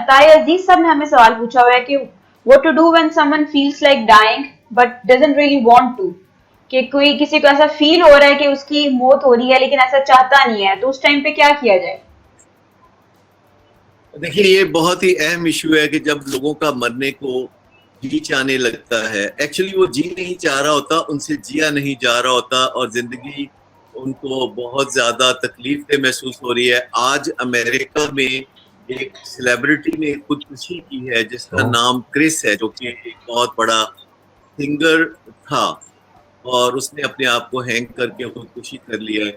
अताए अजीज साहब ने हमें सवाल पूछा हुआ है कि what to do when someone feels like dying but doesn't really want to, कि कोई किसी को ऐसा फील हो रहा है कि उसकी मौत हो रही है लेकिन ऐसा चाहता नहीं है, तो उस टाइम पे क्या किया जाए? देखिए, ये बहुत ही अहम इशू है कि जब लोगों का मरने को जी चाहने लगता है, एक्चुअली वो जी नहीं चाह रहा होता, उनसे जिया नहीं जा रहा होता और जिंदगी उनको बहुत ज्यादा तकलीफ दे महसूस हो रही है। आज अमेरिका में एक सेलिब्रिटी ने खुदकुशी की है जिसका नाम क्रिस है, जो कि एक बहुत बड़ा सिंगर था, और उसने अपने आप को हैंग करके खुदकुशी कर लिया है,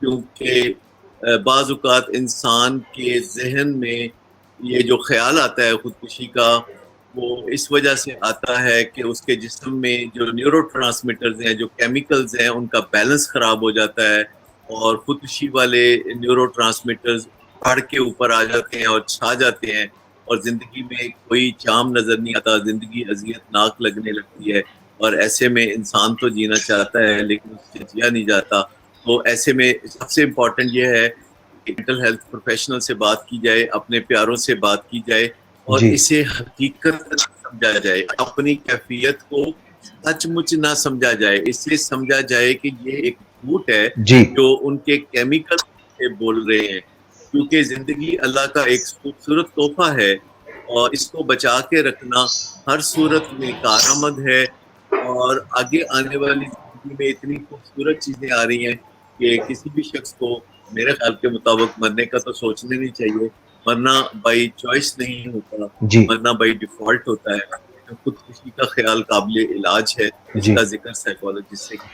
क्योंकि बाज़ औक़ात इंसान के जहन में ये जो ख्याल आता है खुदकुशी का, वो इस वजह से आता है कि उसके जिस्म में जो न्यूरोट्रांसमीटर्स हैं, जो केमिकल्स हैं, उनका बैलेंस ख़राब हो जाता है और खुदकुशी वाले न्यूरोट्रांसमीटर्स बढ़ के ऊपर आ जाते हैं और छा जाते हैं और ज़िंदगी में कोई चाम नज़र नहीं आता, ज़िंदगी अज़ियतनाक लगने लगती है और ऐसे में इंसान तो जीना चाहता है लेकिन उससे जिया नहीं जाता। तो ऐसे में सबसे इम्पोर्टेंट ये है कि मेंटल हेल्थ प्रोफेशनल से बात की जाए, अपने प्यारों से बात की जाए और इसे हकीकत समझा जाए, अपनी कैफियत को सचमुच ना समझा जाए, इसे समझा जाए कि ये एक झूठ है जो उनके केमिकल से बोल रहे हैं, क्योंकि जिंदगी अल्लाह का एक खूबसूरत तोहफा है और इसको बचा के रखना हर सूरत में कारआमद है। और आगे आने वाली जिंदगी में इतनी खूबसूरत चीजें आ रही हैं कि किसी भी शख्स को मेरे ख्याल के मुताबिक मरने का तो सोचने नहीं चाहिए। मरना बाई चॉइस नहीं होता, मरना बाई डिफॉल्ट होता है। खुदकुशी का ख्याल काबिल इलाज है, इसका जिक्र साइकोलॉजिस्ट से